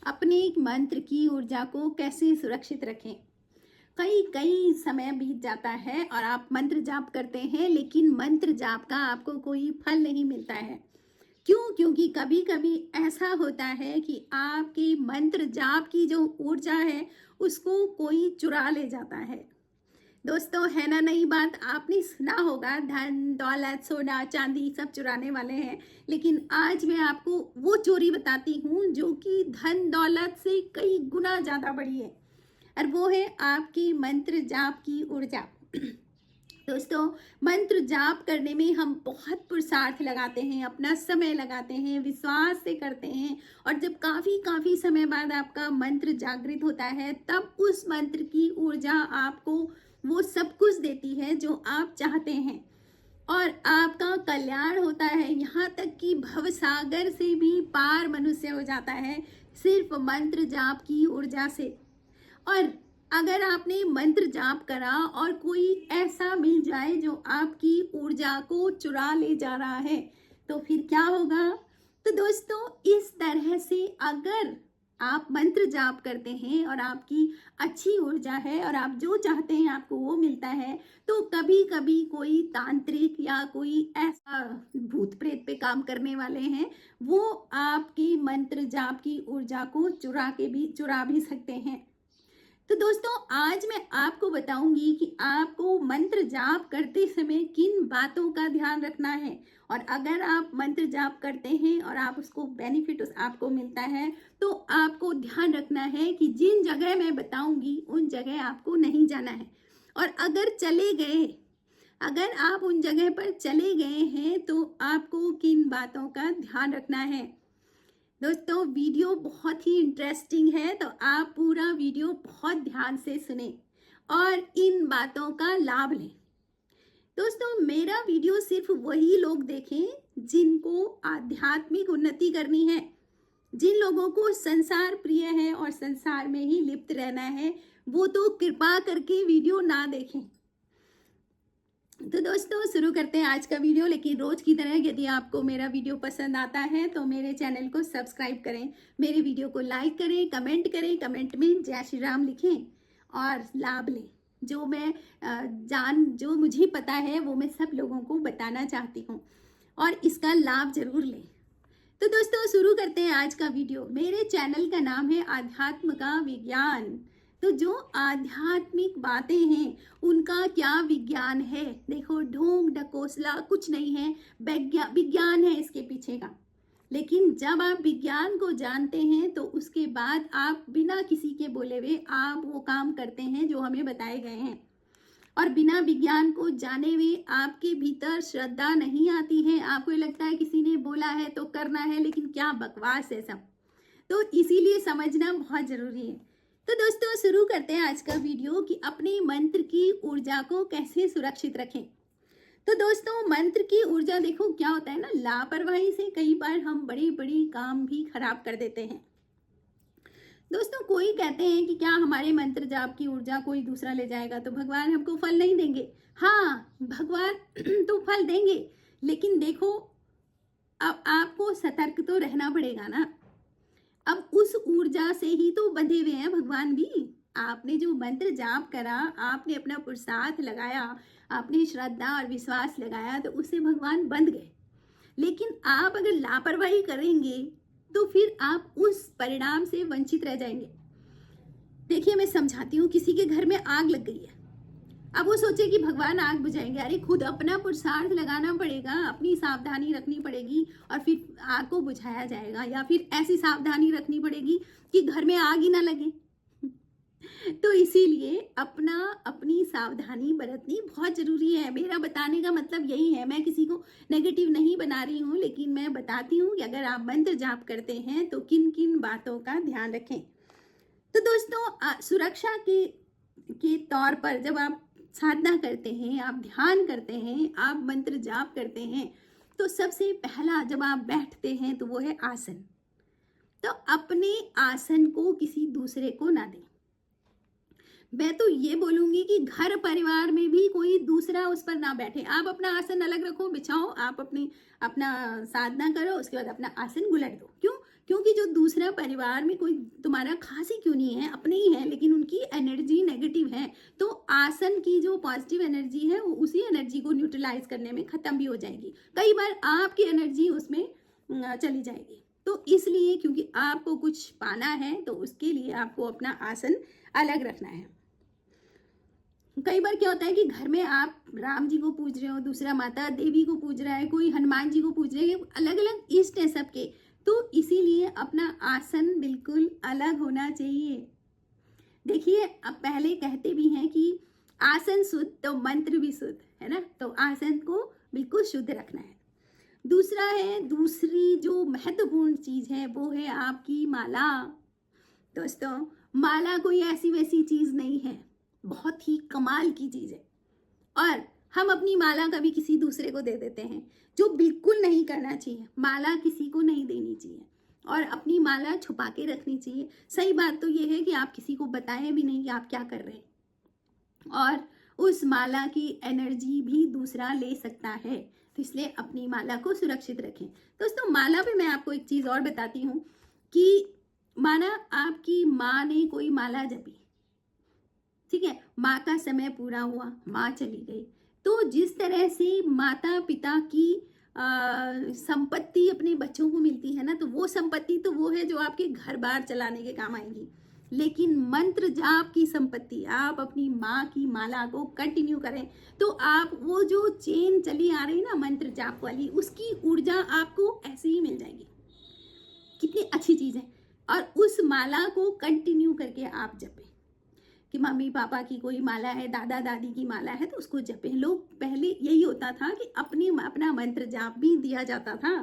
अपने मंत्र की ऊर्जा को कैसे सुरक्षित रखें। कई कई समय बीत जाता है और आप मंत्र जाप करते हैं, लेकिन मंत्र जाप का आपको कोई फल नहीं मिलता है। क्यों? क्योंकि कभी कभी ऐसा होता है कि आपके मंत्र जाप की जो ऊर्जा है उसको कोई चुरा ले जाता है। दोस्तों, है ना नई बात? आपने सुना होगा धन दौलत सोना चांदी सब चुराने वाले हैं, लेकिन आज मैं आपको वो चोरी बताती हूँ जो कि धन दौलत से कई गुना ज्यादा बड़ी है, और वो है आपकी मंत्र जाप की ऊर्जा। दोस्तों, मंत्र जाप करने में हम बहुत पुरुषार्थ लगाते हैं, अपना समय लगाते हैं, विश्वास से करते हैं, और जब काफ़ी काफ़ी समय बाद आपका मंत्र जागृत होता है तब उस मंत्र की ऊर्जा आपको वो सब कुछ देती है जो आप चाहते हैं, और आपका कल्याण होता है। यहाँ तक कि भवसागर से भी पार मनुष्य हो जाता है सिर्फ मंत्र जाप की ऊर्जा से। और अगर आपने मंत्र जाप करा और कोई ऐसा मिल जाए जो आपकी ऊर्जा को चुरा ले जा रहा है, तो फिर क्या होगा? तो दोस्तों, इस तरह से अगर आप मंत्र जाप करते हैं और आपकी अच्छी ऊर्जा है और आप जो चाहते हैं आपको वो मिलता है, तो कभी कभी कोई तांत्रिक या कोई ऐसा भूत प्रेत पे काम करने वाले हैं, वो आपकी मंत्र जाप की ऊर्जा को चुरा भी सकते हैं। तो दोस्तों, आज मैं आपको बताऊंगी कि आपको मंत्र जाप करते समय किन बातों का ध्यान रखना है, और अगर आप मंत्र जाप करते हैं और आप उसको बेनिफिट आपको मिलता है, तो आपको ध्यान रखना है कि जिन जगह मैं बताऊंगी उन जगह आपको नहीं जाना है। और अगर आप उन जगह पर चले गए हैं तो आपको किन बातों का ध्यान रखना है। दोस्तों, वीडियो बहुत ही इंटरेस्टिंग है, तो आप पूरा वीडियो बहुत ध्यान से सुने और इन बातों का लाभ लें। दोस्तों, मेरा वीडियो सिर्फ वही लोग देखें जिनको आध्यात्मिक उन्नति करनी है, जिन लोगों को संसार प्रिय है और संसार में ही लिप्त रहना है, वो तो कृपा करके वीडियो ना देखें। तो दोस्तों, शुरू करते हैं आज का वीडियो। लेकिन रोज की तरह यदि आपको मेरा वीडियो पसंद आता है तो मेरे चैनल को सब्सक्राइब करें, मेरे वीडियो को लाइक करें, कमेंट में जय श्री राम लिखें और लाभ लें। जो मुझे पता है वो मैं सब लोगों को बताना चाहती हूँ, और इसका लाभ जरूर लें। तो दोस्तों, शुरू करते हैं आज का वीडियो। मेरे चैनल का नाम है आध्यात्म का विज्ञान। तो जो आध्यात्मिक बातें हैं उनका क्या विज्ञान है? देखो, ढोंग ढकोसला कुछ नहीं है, विज्ञान है इसके पीछे का। लेकिन जब आप विज्ञान को जानते हैं तो उसके बाद आप बिना किसी के बोले हुए आप वो काम करते हैं जो हमें बताए गए हैं, और बिना विज्ञान को जाने हुए आपके भीतर श्रद्धा नहीं आती है। आपको लगता है किसी ने बोला है तो करना है, लेकिन क्या बकवास है सब। तो इसीलिए समझना बहुत जरूरी है। तो दोस्तों, शुरू करते हैं आज का वीडियो कि अपने मंत्र की ऊर्जा को कैसे सुरक्षित रखें। तो दोस्तों, मंत्र की ऊर्जा देखो क्या होता है ना, लापरवाही से कई बार हम बड़े बड़े काम भी खराब कर देते हैं। दोस्तों, कोई कहते हैं कि क्या हमारे मंत्र जाप की ऊर्जा कोई दूसरा ले जाएगा तो भगवान हमको फल नहीं देंगे? हाँ, भगवान तो फल देंगे, लेकिन देखो, अब आपको सतर्क तो रहना पड़ेगा ना। अब उस ऊर्जा से ही तो बंधे हुए हैं भगवान भी। आपने जो मंत्र जाप करा, आपने अपना पुरुषार्थ लगाया, आपने श्रद्धा और विश्वास लगाया, तो उससे भगवान बंध गए। लेकिन आप अगर लापरवाही करेंगे तो फिर आप उस परिणाम से वंचित रह जाएंगे। देखिए, मैं समझाती हूँ। किसी के घर में आग लग गई है, अब वो सोचे कि भगवान आग बुझाएंगे। अरे, खुद अपना पुरुषार्थ लगाना पड़ेगा, अपनी सावधानी रखनी पड़ेगी, और फिर आग को बुझाया जाएगा। या फिर ऐसी सावधानी रखनी पड़ेगी कि घर में आग ही ना लगे। तो इसीलिए अपनी सावधानी बरतनी बहुत जरूरी है। मेरा बताने का मतलब यही है। मैं किसी को नेगेटिव नहीं बना रही हूँ, लेकिन मैं बताती हूँ कि अगर आप मंत्र जाप करते हैं तो किन किन बातों का ध्यान रखें। तो दोस्तों, सुरक्षा के तौर पर जब आप साधना करते हैं, आप ध्यान करते हैं, आप मंत्र जाप करते हैं, तो सबसे पहला जब आप बैठते हैं तो वो है आसन। तो अपने आसन को किसी दूसरे को ना दें। मैं तो ये बोलूंगी कि घर परिवार में भी कोई दूसरा उस पर ना बैठे। आप अपना आसन अलग रखो, बिछाओ, आप अपना साधना करो, उसके बाद अपना आसन गुलट दो। क्यों? क्योंकि जो दूसरा परिवार में कोई तुम्हारा खास ही क्यों नहीं है, अपने ही है, लेकिन उनकी एनर्जी नेगेटिव है, तो आसन की जो पॉजिटिव एनर्जी है वो उसी एनर्जी को न्यूट्रलाइज करने में खत्म भी हो जाएगी। कई बार आपकी एनर्जी उसमें चली जाएगी। तो इसलिए क्योंकि आपको कुछ पाना है तो उसके लिए आपको अपना आसन अलग रखना है। कई बार क्या होता है कि घर में आप राम जी को पूज रहे हो, दूसरा माता देवी को पूज रहा है, कोई हनुमान जी को पूज रहे हैं, अलग अलग इष्ट है सबके, तो इसीलिए अपना आसन बिल्कुल अलग होना चाहिए। देखिए, अब पहले कहते भी हैं कि आसन शुद्ध तो मंत्र भी शुद्ध, है ना। तो आसन को बिल्कुल शुद्ध रखना है। दूसरी जो महत्वपूर्ण चीज है वो है आपकी माला। दोस्तों, माला कोई ऐसी वैसी चीज नहीं है, बहुत ही कमाल की चीज है। और हम अपनी माला कभी किसी दूसरे को दे देते हैं, जो बिल्कुल नहीं करना चाहिए। माला किसी को नहीं देनी चाहिए और अपनी माला छुपा के रखनी चाहिए। सही बात तो ये है कि आप किसी को बताएं भी नहीं कि आप क्या कर रहे हैं, और उस माला की एनर्जी भी दूसरा ले सकता है। तो इसलिए अपनी माला को सुरक्षित रखें। दोस्तों, माला पे मैं आपको एक चीज और बताती हूँ कि माना आपकी माँ ने कोई माला जपी, ठीक है, माँ का समय पूरा हुआ, माँ चली गई, तो जिस तरह से माता पिता की संपत्ति अपने बच्चों को मिलती है ना, तो वो संपत्ति तो वो है जो आपके घर बार चलाने के काम आएगी। लेकिन मंत्र जाप की संपत्ति, आप अपनी माँ की माला को कंटिन्यू करें तो आप वो जो चेन चली आ रही ना मंत्र जाप वाली, उसकी ऊर्जा आपको ऐसे ही मिल जाएगी। कितनी अच्छी चीज़ है। और उस माला को कंटिन्यू करके आप जपें कि मम्मी पापा की कोई माला है, दादा दादी की माला है, तो उसको जपें। लोग पहले यही होता था कि अपना मंत्र जाप भी दिया जाता था,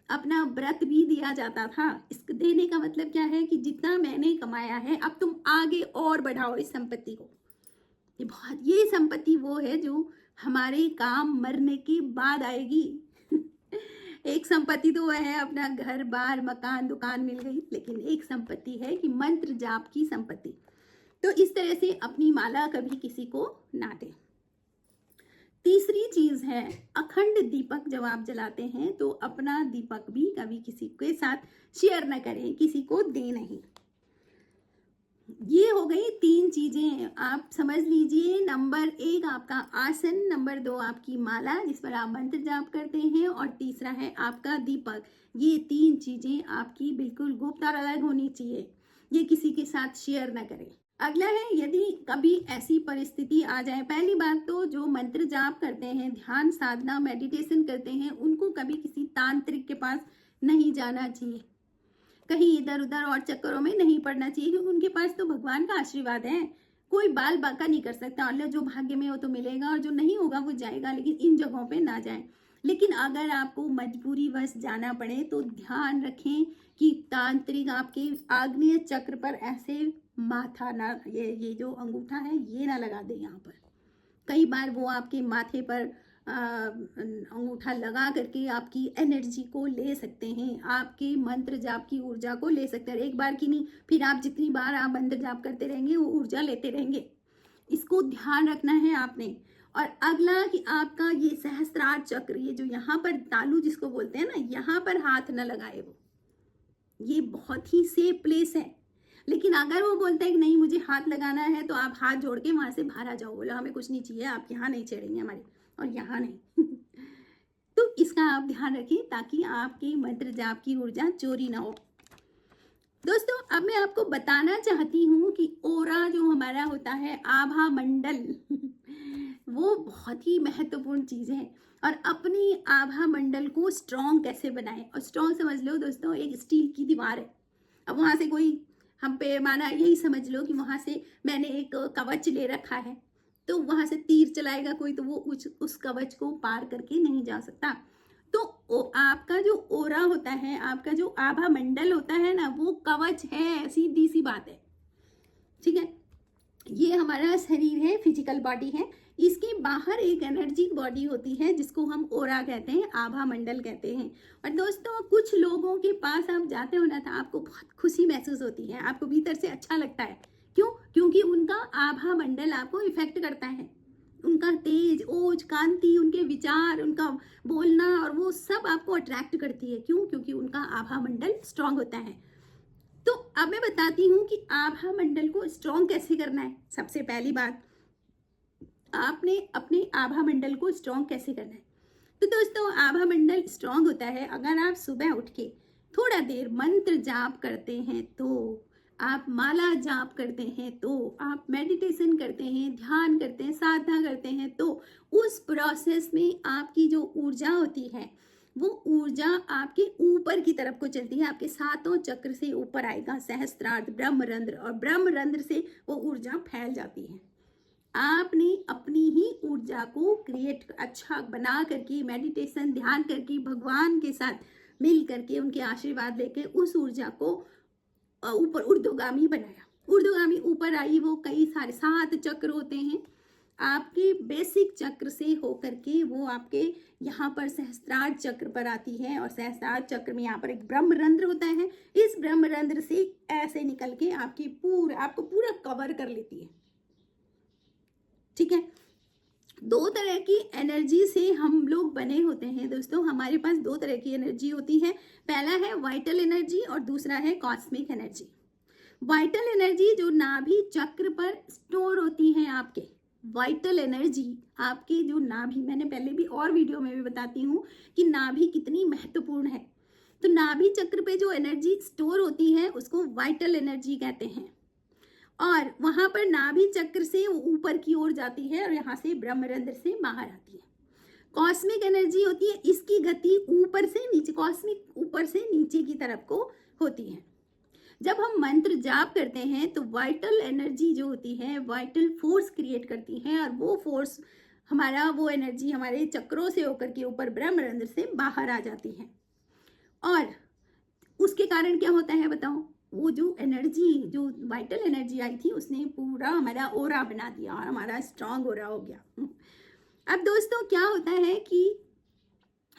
अपना व्रत भी दिया जाता था। इसको देने का मतलब क्या है कि जितना मैंने कमाया है अब तुम आगे और बढ़ाओ इस संपत्ति को। ये संपत्ति वो है जो हमारे काम मरने के बाद आएगी। एक संपत्ति तो वह है अपना घर बार मकान दुकान मिल गई, लेकिन एक संपत्ति है कि मंत्र जाप की संपत्ति। तो इस तरह से अपनी माला कभी किसी को ना दें। तीसरी चीज है, अखंड दीपक जब आप जलाते हैं तो अपना दीपक भी कभी किसी के साथ शेयर न करें, किसी को दे नहीं। ये हो गई 3 चीजें, आप समझ लीजिए। नंबर 1 आपका आसन, नंबर 2 आपकी माला जिस पर आप मंत्र जाप करते हैं, और तीसरा है आपका दीपक। ये 3 चीजें आपकी बिल्कुल गुप्त और अलग होनी चाहिए, ये किसी के साथ शेयर ना करें। अगला है, यदि कभी ऐसी परिस्थिति आ जाए, पहली बात तो जो मंत्र जाप करते हैं, ध्यान साधना मेडिटेशन करते हैं, उनको कभी किसी तांत्रिक के पास नहीं जाना चाहिए, कहीं इधर उधर और चक्करों में नहीं पड़ना चाहिए, क्योंकि उनके पास तो भगवान का आशीर्वाद है। कोई बाल बाका नहीं कर सकता, और जो भाग्य में हो तो मिलेगा और जो नहीं होगा वो जाएगा, लेकिन इन जगहों पे ना जाएं। लेकिन अगर आपको मजबूरी वश जाना पड़े तो ध्यान रखें कि तांत्रिक आपके आग्नेय चक्र पर ऐसे माथा ना, ये जो अंगूठा है ये ना लगा दे यहाँ पर। कई बार वो आपके माथे पर अंगूठा लगा करके आपकी एनर्जी को ले सकते हैं, आपके मंत्र जाप की ऊर्जा को ले सकते हैं। एक बार की नहीं, फिर आप जितनी बार आप मंत्र जाप करते रहेंगे वो ऊर्जा लेते रहेंगे। इसको ध्यान रखना है आपने। और अगला कि आपका ये सहस्त्रार चक्र, ये जो यहाँ पर तालू जिसको बोलते हैं ना, यहाँ पर हाथ न लगाए वो, ये बहुत ही सेफ प्लेस है। लेकिन अगर वो बोलता है कि नहीं मुझे हाथ लगाना है, तो आप हाथ जोड़ के वहां से बाहर आ जाओ, बोलो हमें कुछ नहीं चाहिए, आप यहाँ नहीं छेड़ेंगे हमारे, और यहाँ नहीं। तो इसका आप ध्यान रखिए ताकि आपकी मंत्र जाप की ऊर्जा चोरी ना हो। दोस्तों, अब मैं आपको बताना चाहती हूँ कि ओरा जो हमारा होता है, आभा मंडल, वो बहुत ही महत्वपूर्ण चीज है। और अपनी आभा मंडल को स्ट्रॉन्ग कैसे बनाएं, और स्ट्रॉन्ग समझ लो दोस्तों, एक स्टील की दीवार है, अब वहां से कोई हम पे, माना यही समझ लो कि वहां से मैंने एक कवच ले रखा है, तो वहां से तीर चलाएगा कोई, तो वो उस कवच को पार करके नहीं जा सकता। तो आपका जो ओरा होता है, आपका जो आभा मंडल होता है ना, वो कवच है, सीधी सी बात है, ठीक है। ये हमारा शरीर है, फिजिकल बॉडी है, इसके बाहर एक एनर्जी बॉडी होती है जिसको हम ओरा कहते हैं, आभा मंडल कहते हैं। और दोस्तों, कुछ लोगों के पास आप जाते हो ना, तो आपको बहुत खुशी महसूस होती है, आपको भीतर से अच्छा लगता है। क्यों? क्योंकि उनका आभा मंडल आपको इफेक्ट करता है, उनका तेज, ओज, कांति, उनके विचार, उनका बोलना और वो सब आपको अट्रैक्ट करती है। क्यों? क्योंकि उनका आभा मंडल स्ट्रांग होता है। तो अब मैं बताती हूँ कि आभा मंडल को स्ट्रांग कैसे करना है। सबसे पहली बात, आपने अपने आभा मंडल को स्ट्रांग कैसे करना है। तो दोस्तों, आभा मंडल स्ट्रांग होता है अगर आप सुबह उठ के थोड़ा देर मंत्र जाप करते हैं, तो आप माला जाप करते हैं, तो आप मेडिटेशन करते हैं, ध्यान करते हैं, साधना करते हैं, तो उस प्रोसेस में आपकी जो ऊर्जा होती है वो ऊर्जा आपके ऊपर की तरफ को चलती है, आपके सातों चक्र से ऊपर आएगा, सहस्त्रार्थ, ब्रह्मरंध्र, और ब्रह्मरंध्र से वो ऊर्जा फैल जाती है। आपने अपनी ही ऊर्जा को क्रिएट अच्छा बना करके, मेडिटेशन ध्यान करके, भगवान के साथ मिल करके, उनके आशीर्वाद लेके उस ऊर्जा को ऊपर ऊर्ध्वगामी बनाया। ऊर्ध्वगामी ऊपर आई, वो कई सारे 7 चक्र होते हैं आपके बेसिक चक्र से होकर के, वो आपके यहाँ पर सहस्त्रार चक्र पर आती है, और सहस्त्रार चक्र में यहाँ पर एक ब्रह्मरंध्र होता है। इस ब्रह्मरंध्र से ऐसे निकल के आपको पूरा कवर कर लेती है। ठीक है, 2 तरह की एनर्जी से हम लोग बने होते हैं दोस्तों। हमारे पास 2 तरह की एनर्जी होती है। पहला है वाइटल एनर्जी और दूसरा है कॉस्मिक एनर्जी। वाइटल एनर्जी जो नाभि चक्र पर स्टोर होती है, आपके वाइटल एनर्जी आपकी जो नाभि, मैंने पहले भी और वीडियो में भी बताती हूँ कि नाभि कितनी महत्वपूर्ण है। तो नाभि चक्र पे जो एनर्जी स्टोर होती है उसको वाइटल एनर्जी कहते हैं, और वहां पर नाभि चक्र से ऊपर की ओर जाती है और यहाँ से ब्रह्मरंध्र से बाहर आती है। कॉस्मिक एनर्जी होती है, इसकी गति ऊपर से नीचे, कॉस्मिक ऊपर से नीचे की तरफ को होती है। जब हम मंत्र जाप करते हैं तो वाइटल एनर्जी जो होती है वाइटल फोर्स क्रिएट करती है, और वो फोर्स वो एनर्जी हमारे चक्रों से होकर के ऊपर ब्रह्मरंध्र से बाहर आ जाती है। और उसके कारण क्या होता है बताओ, वो जो एनर्जी, जो वाइटल एनर्जी आई थी, उसने पूरा हमारा ओरा बना दिया और हमारा स्ट्रांग ओरा हो गया। अब दोस्तों क्या होता है कि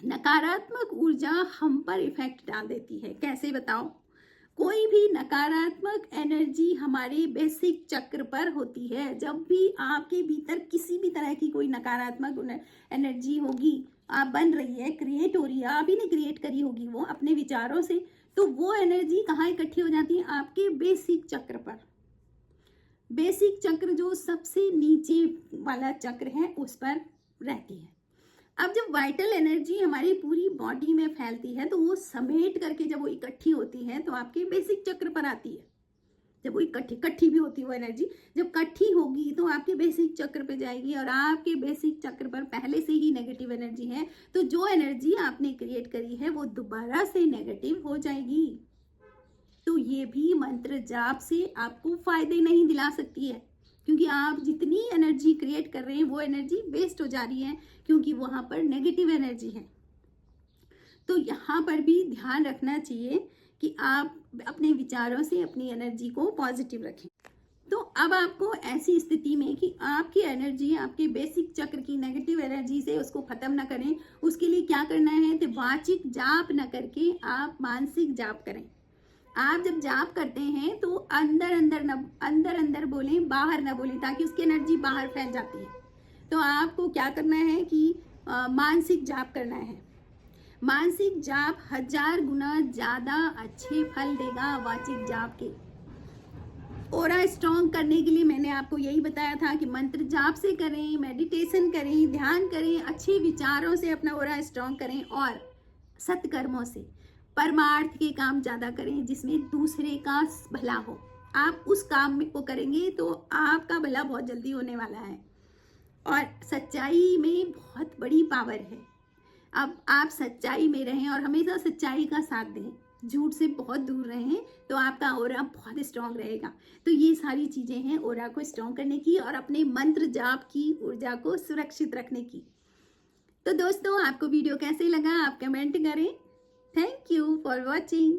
नकारात्मक ऊर्जा हम पर इफेक्ट डाल देती है। कैसे बताओ? कोई भी नकारात्मक एनर्जी हमारे बेसिक चक्र पर होती है। जब भी आपके भीतर किसी भी तरह की कोई नकारात्मक एनर्जी होगी, आप बन रही है, क्रिएट हो रही है, आप ही ने क्रिएट करी होगी वो अपने विचारों से, तो वो एनर्जी कहाँ इकट्ठी हो जाती है? आपके बेसिक चक्र पर। बेसिक चक्र जो सबसे नीचे वाला चक्र है उस पर रहती है। अब जब वाइटल एनर्जी हमारी पूरी बॉडी में फैलती है तो वो समेट करके जब वो इकट्ठी होती है तो आपके बेसिक चक्र पर आती है। जब वो इकट्ठी भी होती है वो एनर्जी, जब इकट्ठी होगी तो आपके बेसिक चक्र पे जाएगी, और आपके बेसिक चक्र पर पहले से ही नेगेटिव एनर्जी है, तो जो एनर्जी आपने क्रिएट करी है वो दोबारा से नेगेटिव हो जाएगी। तो ये भी मंत्र जाप से आपको फायदे नहीं दिला सकती है, क्योंकि आप जितनी एनर्जी क्रिएट कर रहे हैं वो एनर्जी वेस्ट हो जा रही है, क्योंकि वहां पर नेगेटिव एनर्जी है। तो यहाँ पर भी ध्यान रखना चाहिए कि आप अपने विचारों से अपनी एनर्जी को पॉजिटिव रखें। तो अब आपको ऐसी स्थिति में कि आपकी एनर्जी, आपके बेसिक चक्र की नेगेटिव एनर्जी से उसको खत्म ना करें, उसके लिए क्या करना है? तो वाचिक जाप न करके आप मानसिक जाप करें। आप जब जाप करते हैं तो अंदर बोलें, बाहर ना बोलें, ताकि उसकी एनर्जी बाहर फैल जाती है। तो आपको क्या करना है कि मानसिक जाप करना है। मानसिक जाप 1000 गुना ज्यादा अच्छे फल देगा वाचिक जाप के। ओरा स्ट्रॉन्ग करने के लिए मैंने आपको यही बताया था कि मंत्र जाप से करें, मेडिटेशन करें, ध्यान करें, अच्छे विचारों से अपना ओरा स्ट्रॉन्ग करें, और सत्कर्मों से परमार्थ के काम ज्यादा करें जिसमें दूसरे का भला हो। आप उस काम को करेंगे तो आपका भला बहुत जल्दी होने वाला है, और सच्चाई में बहुत बड़ी पावर है। अब आप सच्चाई में रहें और हमेशा सच्चाई का साथ दें, झूठ से बहुत दूर रहें, तो आपका ओरा बहुत स्ट्रांग रहेगा। तो ये सारी चीजें हैं ओरा को स्ट्रांग करने की और अपने मंत्र जाप की ऊर्जा को सुरक्षित रखने की। तो दोस्तों, आपको वीडियो कैसे लगा आप कमेंट करें। Thank you for watching.